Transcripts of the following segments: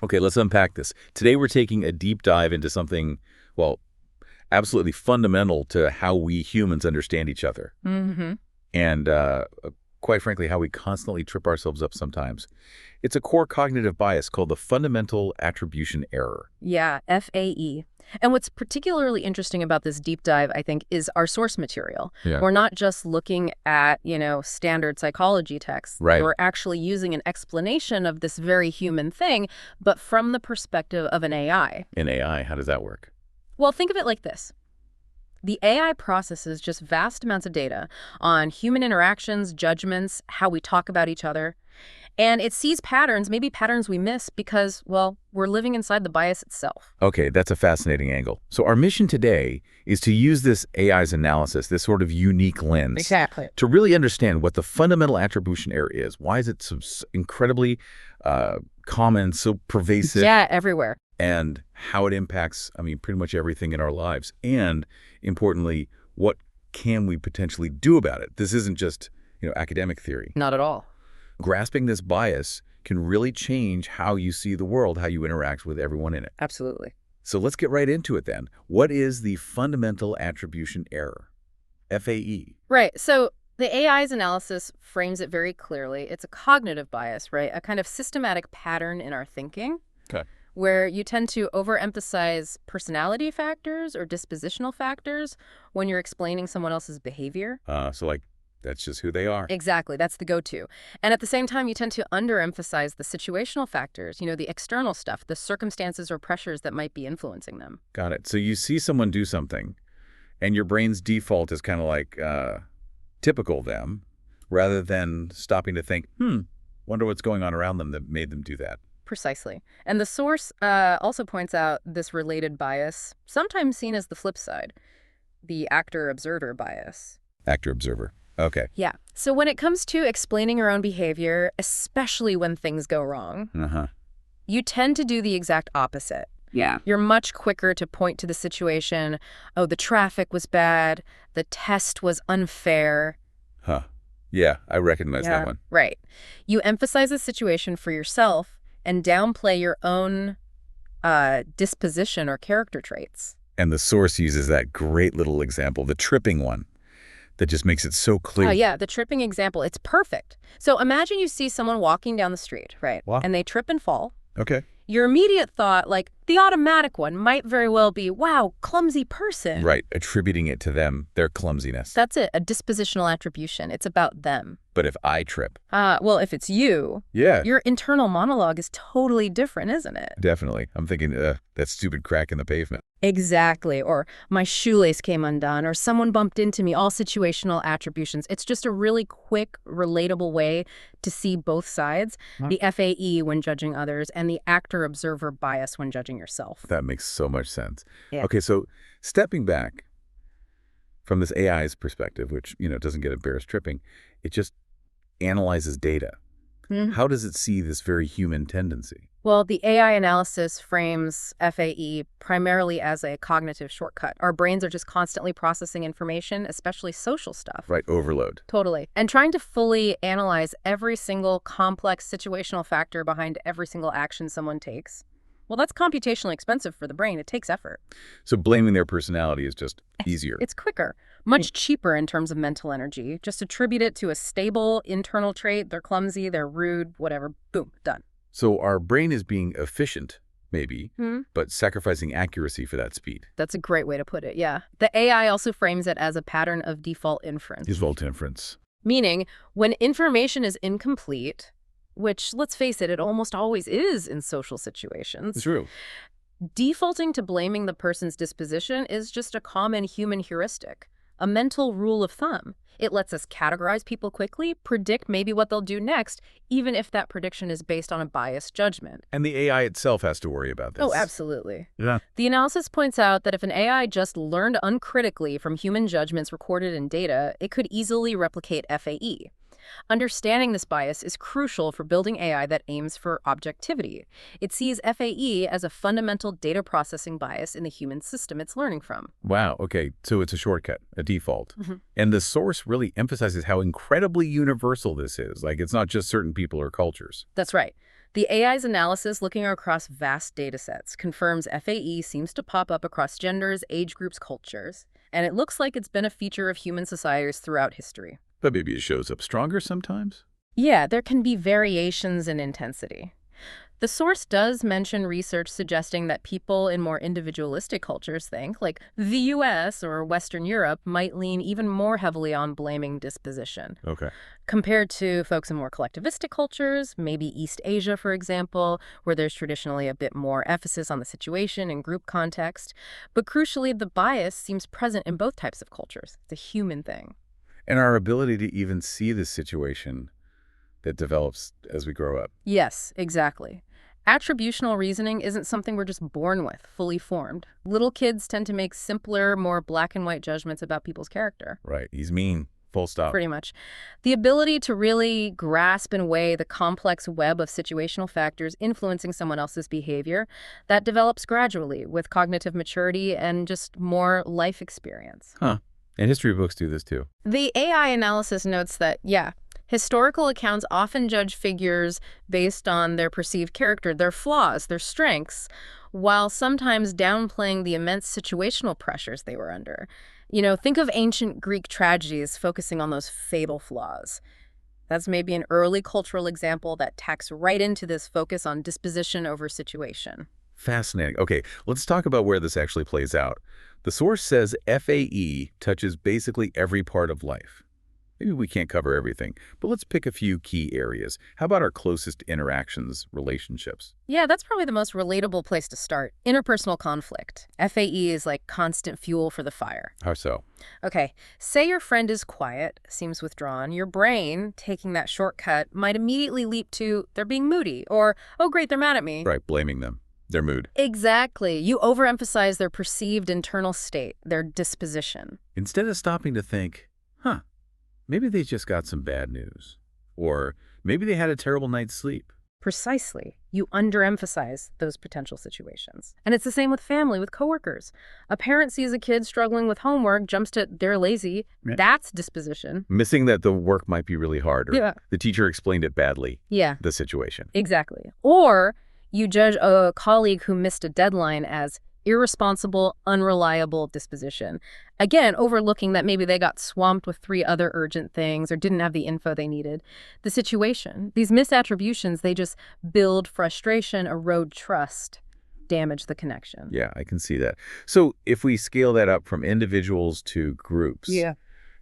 Okay, let's unpack this. Today we're taking a deep dive into something, well, absolutely fundamental to how we humans understand each other. Mm-hmm. And quite frankly, how we constantly trip ourselves up sometimes. It's a core cognitive bias called the fundamental attribution error. Yeah, FAE. And what's particularly interesting about this deep dive, I think, is our source material. Yeah. We're not just looking at, standard psychology texts. Right. We're actually using an explanation of this very human thing, but from the perspective of an AI. In AI, how does that work? Well, think of it like this. The AI processes just vast amounts of data on human interactions, judgments, how we talk about each other. And it sees patterns, maybe patterns we miss because, well, we're living inside the bias itself. Okay, that's a fascinating angle. So our mission today is to use this AI's analysis, this sort of unique lens, Exactly, to really understand what the fundamental attribution error is. Why is it so incredibly common, so pervasive? Yeah, everywhere. And how it impacts, pretty much everything in our lives. And importantly, what can we potentially do about it? This isn't just, academic theory. Not at all. Grasping this bias can really change how you see the world, how you interact with everyone in it. Absolutely. So let's get right into it then. What is the fundamental attribution error, FAE? Right. So the AI's analysis frames it very clearly. It's a cognitive bias, right? A kind of systematic pattern in our thinking. Okay. Where you tend to overemphasize personality factors or dispositional factors when you're explaining someone else's behavior. That's just who they are. Exactly. That's the go-to. And at the same time, you tend to underemphasize the situational factors, the external stuff, the circumstances or pressures that might be influencing them. Got it. So you see someone do something, and your brain's default is kind of like typical them, rather than stopping to think, wonder what's going on around them that made them do that. Precisely. And the source also points out this related bias, sometimes seen as the flip side, the actor-observer bias. Actor-observer. Okay. Yeah. So when it comes to explaining your own behavior, especially when things go wrong, you tend to do the exact opposite. Yeah. You're much quicker to point to the situation, oh, the traffic was bad, the test was unfair. Huh. Yeah, I recognize that one. Right. You emphasize the situation for yourself and downplay your own disposition or character traits. And the source uses that great little example, the tripping one, that just makes it so clear. Oh, yeah, the tripping example. It's perfect. So imagine you see someone walking down the street, right? Wow. And they trip and fall. Okay. Your immediate thought, like the automatic one, might very well be, wow, clumsy person. Right, attributing it to them, their clumsiness. That's it, a dispositional attribution. It's about them. But if I trip? Well, if it's you, Yeah. your internal monologue is totally different, isn't it? Definitely. I'm thinking, that stupid crack in the pavement. Exactly. Or my shoelace came undone, or someone bumped into me, all situational attributions. It's just a really quick, relatable way to see both sides, the FAE when judging others and the actor-observer bias when judging yourself. That makes so much sense. Yeah. Okay, so stepping back from this AI's perspective, which, doesn't get embarrassed tripping, it just analyzes data. How does it see this very human tendency? Well, the AI analysis frames FAE primarily as a cognitive shortcut. Our brains are just constantly processing information, especially social stuff. Right, overload. Totally. And trying to fully analyze every single complex situational factor behind every single action someone takes, well, that's computationally expensive for the brain. It takes effort. So blaming their personality is just easier. It's quicker, much cheaper in terms of mental energy. Just attribute it to a stable internal trait. They're clumsy, they're rude, whatever. Boom, done. So our brain is being efficient, maybe, but sacrificing accuracy for that speed. That's a great way to put it, yeah. The AI also frames it as a pattern of default inference. Default inference. Meaning, when information is incomplete, which, let's face it, it almost always is in social situations. True. Defaulting to blaming the person's disposition is just a common human heuristic, a mental rule of thumb. It lets us categorize people quickly, predict maybe what they'll do next, even if that prediction is based on a biased judgment. And the AI itself has to worry about this. Oh, absolutely. Yeah. The analysis points out that if an AI just learned uncritically from human judgments recorded in data, it could easily replicate FAE. Understanding this bias is crucial for building AI that aims for objectivity. It sees FAE as a fundamental data processing bias in the human system it's learning from. Wow, okay, so it's a shortcut, a default. And the source really emphasizes how incredibly universal this is. Like, it's not just certain people or cultures. That's right. The AI's analysis, looking across vast data sets, confirms FAE seems to pop up across genders, age groups, cultures, and it looks like it's been a feature of human societies throughout history. But maybe it shows up stronger sometimes? Yeah, there can be variations in intensity. The source does mention research suggesting that people in more individualistic cultures think, like the US or Western Europe, might lean even more heavily on blaming disposition. Okay. Compared to folks in more collectivistic cultures, maybe East Asia, for example, where there's traditionally a bit more emphasis on the situation and group context. But crucially, the bias seems present in both types of cultures. It's a human thing. And our ability to even see the situation that develops as we grow up. Yes, exactly. Attributional reasoning isn't something we're just born with, fully formed. Little kids tend to make simpler, more black and white judgments about people's character. Right. He's mean. Full stop. Pretty much. The ability to really grasp and weigh the complex web of situational factors influencing someone else's behavior, that develops gradually with cognitive maturity and just more life experience. Huh. And history books do this too. The AI analysis notes that, historical accounts often judge figures based on their perceived character, their flaws, their strengths, while sometimes downplaying the immense situational pressures they were under. Think of ancient Greek tragedies focusing on those fatal flaws. That's maybe an early cultural example that tacks right into this focus on disposition over situation. Fascinating. Okay, let's talk about where this actually plays out. The source says FAE touches basically every part of life. Maybe we can't cover everything, but let's pick a few key areas. How about our closest interactions, relationships? Yeah, that's probably the most relatable place to start. Interpersonal conflict. FAE is like constant fuel for the fire. How so? Okay, say your friend is quiet, seems withdrawn. Your brain, taking that shortcut, might immediately leap to, they're being moody, or, oh great, they're mad at me. Right, blaming them. Their mood. Exactly. You overemphasize their perceived internal state, their disposition. Instead of stopping to think, maybe they just got some bad news. Or maybe they had a terrible night's sleep. Precisely. You underemphasize those potential situations. And it's the same with family, with coworkers. A parent sees a kid struggling with homework, jumps to, they're lazy. Yeah. That's disposition. Missing that the work might be really hard, or the teacher explained it badly. Yeah. The situation. Exactly. Or you judge a colleague who missed a deadline as irresponsible, unreliable disposition. Again, overlooking that maybe they got swamped with 3 other urgent things or didn't have the info they needed. The situation, these misattributions, they just build frustration, erode trust, damage the connection. Yeah, I can see that. So if we scale that up from individuals to groups,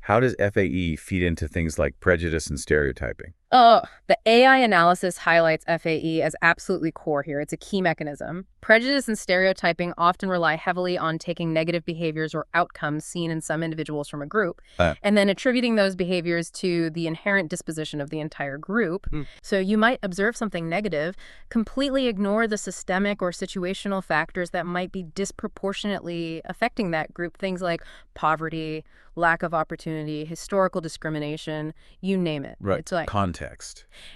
how does FAE feed into things like prejudice and stereotyping? The AI analysis highlights FAE as absolutely core here. It's a key mechanism. Prejudice and stereotyping often rely heavily on taking negative behaviors or outcomes seen in some individuals from a group and then attributing those behaviors to the inherent disposition of the entire group. So you might observe something negative, completely ignore the systemic or situational factors that might be disproportionately affecting that group. Things like poverty, lack of opportunity, historical discrimination, you name it. Right. It's like context.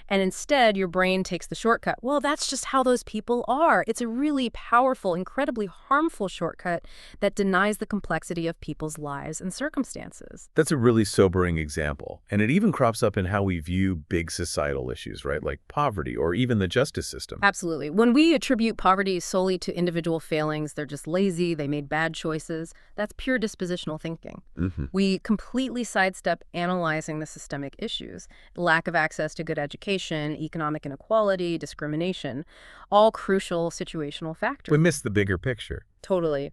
And instead, your brain takes the shortcut. Well, that's just how those people are. It's a really powerful, incredibly harmful shortcut that denies the complexity of people's lives and circumstances. That's a really sobering example. And it even crops up in how we view big societal issues, right? Like poverty or even the justice system. Absolutely. When we attribute poverty solely to individual failings, they're just lazy, they made bad choices, that's pure dispositional thinking. We completely sidestep analyzing the systemic issues. Lack of access to good education, economic inequality, discrimination, all crucial situational factors. We miss the bigger picture. Totally.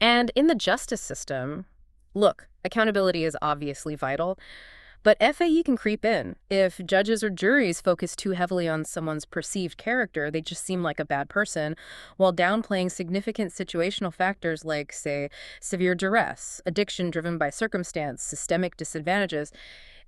And in the justice system, look, accountability is obviously vital, but FAE can creep in. If judges or juries focus too heavily on someone's perceived character, they just seem like a bad person, while downplaying significant situational factors like, say, severe duress, addiction driven by circumstance, systemic disadvantages,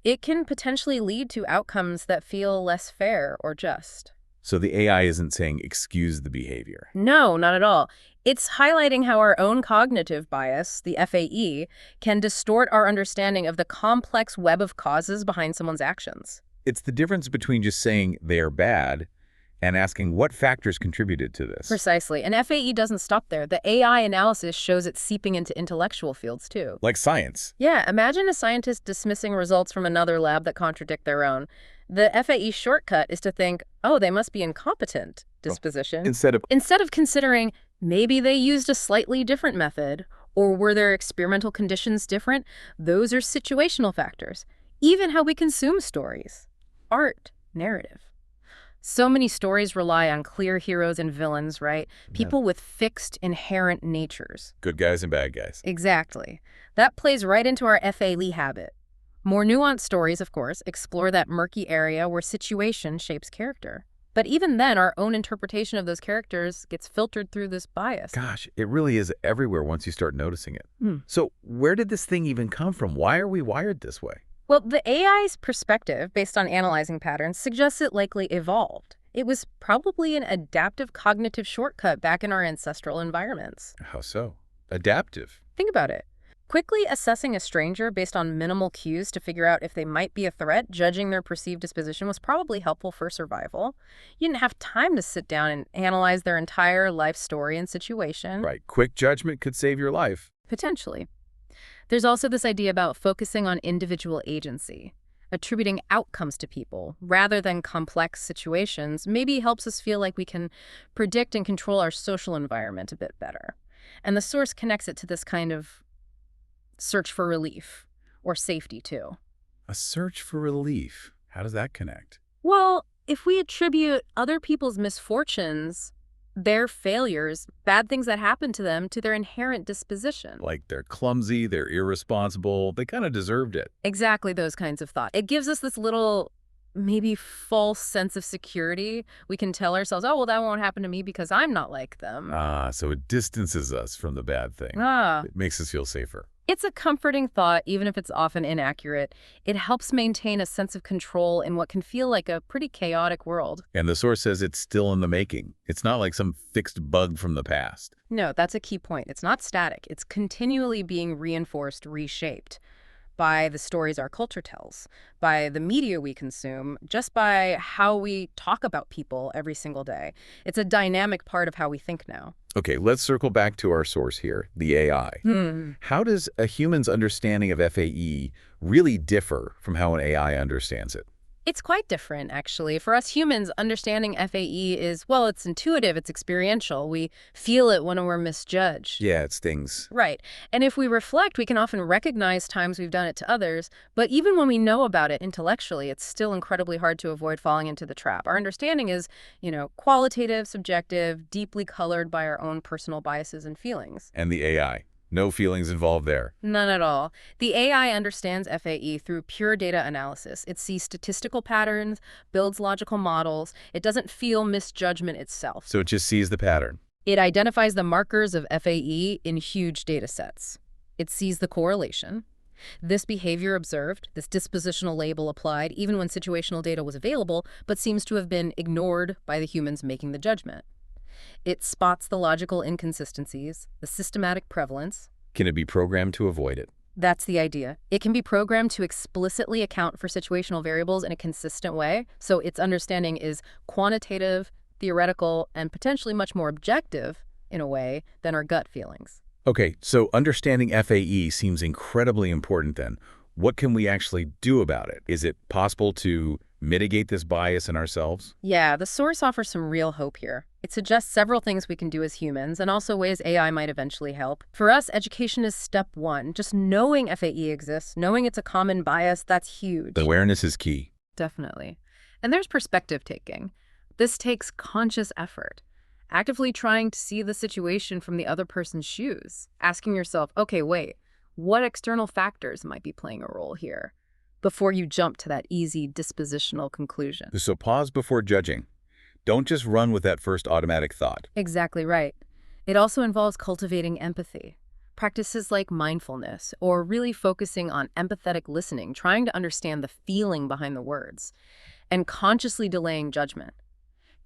it can potentially lead to outcomes that feel less fair or just. So the AI isn't saying excuse the behavior. No, not at all. It's highlighting how our own cognitive bias, the FAE, can distort our understanding of the complex web of causes behind someone's actions. It's the difference between just saying they're bad and asking what factors contributed to this. Precisely. And FAE doesn't stop there. The AI analysis shows it seeping into intellectual fields, too. Like science. Yeah, imagine a scientist dismissing results from another lab that contradict their own. The FAE shortcut is to think, oh, they must be incompetent disposition, instead of considering maybe they used a slightly different method, or were their experimental conditions different. Those are situational factors. Even how we consume stories, art, narrative. So many stories rely on clear heroes and villains, right? People with fixed, inherent natures. Good guys and bad guys. Exactly. That plays right into our FAE habit. More nuanced stories, of course, explore that murky area where situation shapes character. But even then, our own interpretation of those characters gets filtered through this bias. Gosh, it really is everywhere once you start noticing it. So where did this thing even come from? Why are we wired this way? Well, the AI's perspective, based on analyzing patterns, suggests it likely evolved. It was probably an adaptive cognitive shortcut back in our ancestral environments. How so? Adaptive. Think about it. Quickly assessing a stranger based on minimal cues to figure out if they might be a threat, judging their perceived disposition, was probably helpful for survival. You didn't have time to sit down and analyze their entire life story and situation. Right. Quick judgment could save your life. Potentially. There's also this idea about focusing on individual agency. Attributing outcomes to people rather than complex situations maybe helps us feel like we can predict and control our social environment a bit better. And the source connects it to this kind of search for relief or safety, too. A search for relief. How does that connect? Well, if we attribute other people's misfortunes, their failures, bad things that happen to them, to their inherent disposition. Like they're clumsy, they're irresponsible, they kind of deserved it. Exactly those kinds of thoughts. It gives us this little, maybe false sense of security. We can tell ourselves, oh, well, that won't happen to me because I'm not like them. So it distances us from the bad thing. It makes us feel safer. It's a comforting thought, even if it's often inaccurate. It helps maintain a sense of control in what can feel like a pretty chaotic world. And the source says it's still in the making. It's not like some fixed bug from the past. No, that's a key point. It's not static. It's continually being reinforced, reshaped by the stories our culture tells, by the media we consume, just by how we talk about people every single day. It's a dynamic part of how we think now. Okay, let's circle back to our source here, the AI. How does a human's understanding of FAE really differ from how an AI understands it? It's quite different, actually. For us humans, understanding FAE is, well, it's intuitive, it's experiential. We feel it when we're misjudged. Yeah, it stings. Right. And if we reflect, we can often recognize times we've done it to others. But even when we know about it intellectually, it's still incredibly hard to avoid falling into the trap. Our understanding is, qualitative, subjective, deeply colored by our own personal biases and feelings. And the AI? No feelings involved there. None at all. The AI understands FAE through pure data analysis. It sees statistical patterns, builds logical models. It doesn't feel misjudgment itself. So it just sees the pattern. It identifies the markers of FAE in huge data sets. It sees the correlation. This behavior observed, this dispositional label applied, even when situational data was available, but seems to have been ignored by the humans making the judgment. It spots the logical inconsistencies, the systematic prevalence. Can it be programmed to avoid it? That's the idea. It can be programmed to explicitly account for situational variables in a consistent way, so its understanding is quantitative, theoretical, and potentially much more objective, in a way, than our gut feelings. Okay, so understanding FAE seems incredibly important then. What can we actually do about it? Is it possible to mitigate this bias in ourselves? Yeah, the source offers some real hope here. It suggests several things we can do as humans, and also ways AI might eventually help. For us, education is step one. Just knowing FAE exists, knowing it's a common bias, that's huge. Awareness is key. Definitely. And there's perspective taking. This takes conscious effort. Actively trying to see the situation from the other person's shoes. Asking yourself, okay, wait, what external factors might be playing a role here? Before you jump to that easy dispositional conclusion. So pause before judging. Don't just run with that first automatic thought. Exactly right. It also involves cultivating empathy. Practices like mindfulness, or really focusing on empathetic listening, trying to understand the feeling behind the words, and consciously delaying judgment.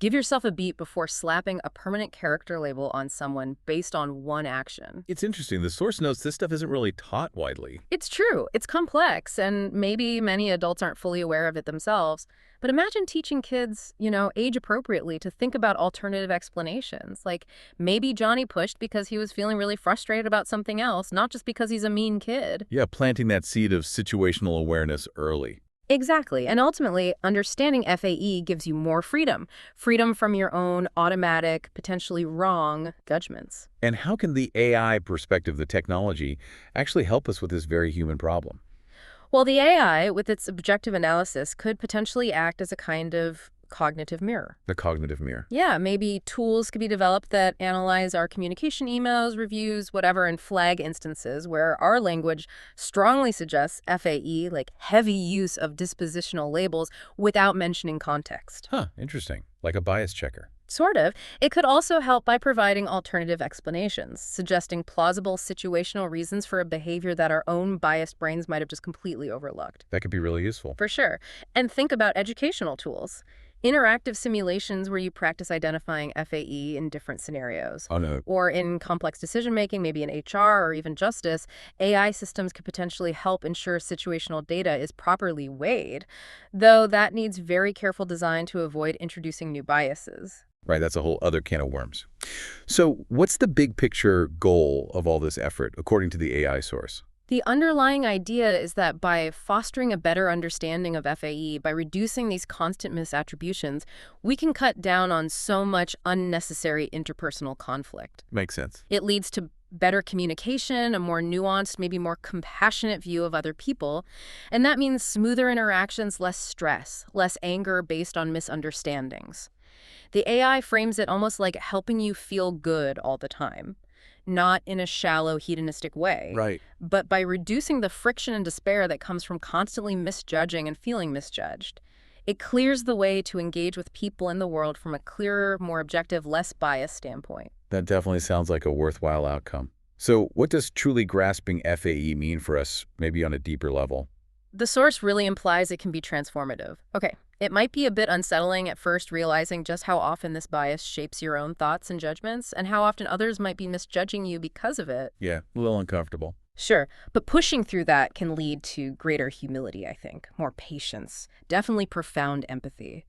Give yourself a beat before slapping a permanent character label on someone based on one action. It's interesting. The source notes this stuff isn't really taught widely. It's true. It's complex, and maybe many adults aren't fully aware of it themselves. But imagine teaching kids, age appropriately to think about alternative explanations. Like, maybe Johnny pushed because he was feeling really frustrated about something else, not just because he's a mean kid. Yeah, planting that seed of situational awareness early. Exactly. And ultimately, understanding FAE gives you more freedom. Freedom from your own automatic, potentially wrong judgments. And how can the AI perspective, the technology, actually help us with this very human problem? Well, the AI, with its objective analysis, could potentially act as a kind of cognitive mirror. The cognitive mirror. Yeah, maybe tools could be developed that analyze our communication emails, reviews, whatever, and flag instances where our language strongly suggests FAE, like heavy use of dispositional labels, without mentioning context. Huh, interesting. Like a bias checker. Sort of. It could also help by providing alternative explanations, suggesting plausible situational reasons for a behavior that our own biased brains might have just completely overlooked. That could be really useful. For sure. And think about educational tools. Interactive simulations where you practice identifying FAE in different scenarios. Oh, no. Or in complex decision-making, maybe in HR or even justice, AI systems could potentially help ensure situational data is properly weighed, though that needs very careful design to avoid introducing new biases. Right, that's a whole other can of worms. So what's the big picture goal of all this effort, according to the AI source? The underlying idea is that by fostering a better understanding of FAE, by reducing these constant misattributions, we can cut down on so much unnecessary interpersonal conflict. Makes sense. It leads to better communication, a more nuanced, maybe more compassionate view of other people, and that means smoother interactions, less stress, less anger based on misunderstandings. The AI frames it almost like helping you feel good all the time. Not in a shallow, hedonistic way, Right. but by reducing the friction and despair that comes from constantly misjudging and feeling misjudged. It clears the way to engage with people in the world from a clearer, more objective, less biased standpoint. That definitely sounds like a worthwhile outcome. So what does truly grasping FAE mean for us, maybe on a deeper level? The source really implies it can be transformative. Okay, it might be a bit unsettling at first realizing just how often this bias shapes your own thoughts and judgments, and how often others might be misjudging you because of it. Yeah, a little uncomfortable. Sure, but pushing through that can lead to greater humility, I think, more patience, definitely profound empathy.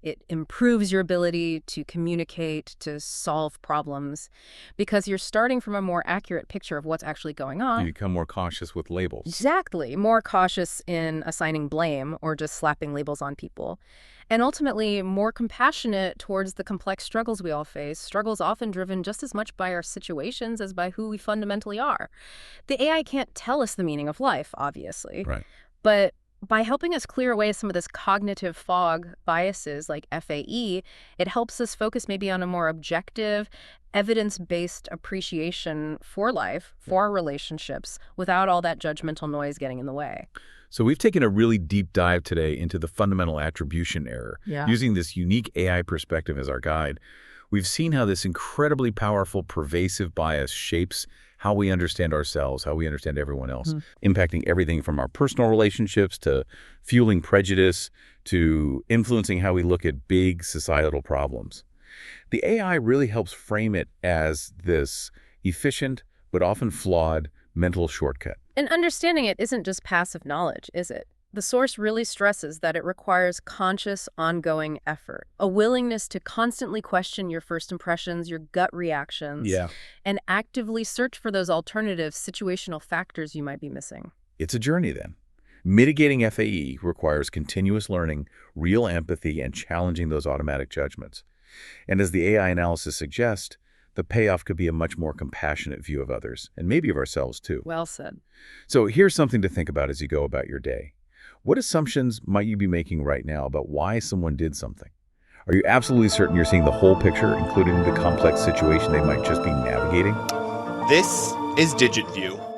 It improves your ability to communicate, to solve problems, because you're starting from a more accurate picture of what's actually going You on. become more cautious with labels. Exactly, more cautious in assigning blame or just slapping labels on people. And ultimately, more compassionate towards the complex struggles we all face, struggles often driven just as much by our situations as by who we fundamentally are. The AI can't tell us the meaning of life, obviously, Right. but by helping us clear away some of this cognitive fog biases like FAE, it helps us focus maybe on a more objective, evidence-based appreciation for life, for our relationships, without all that judgmental noise getting in the way. So we've taken a really deep dive today into the fundamental attribution error, Yeah. using this unique AI perspective as our guide. We've seen how this incredibly powerful, pervasive bias shapes how we understand ourselves, how we understand everyone else, impacting everything from our personal relationships to fueling prejudice to influencing how we look at big societal problems. The AI really helps frame it as this efficient but often flawed mental shortcut. And understanding it isn't just passive knowledge, is it? The source really stresses that it requires conscious, ongoing effort, a willingness to constantly question your first impressions, your gut reactions, and actively search for those alternative situational factors you might be missing. It's a journey then. Mitigating FAE requires continuous learning, real empathy, and challenging those automatic judgments. And as the AI analysis suggests, the payoff could be a much more compassionate view of others, and maybe of ourselves too. Well said. So here's something to think about as you go about your day. What assumptions might you be making right now about why someone did something? Are you absolutely certain you're seeing the whole picture, including the complex situation they might just be navigating? This is DigitView.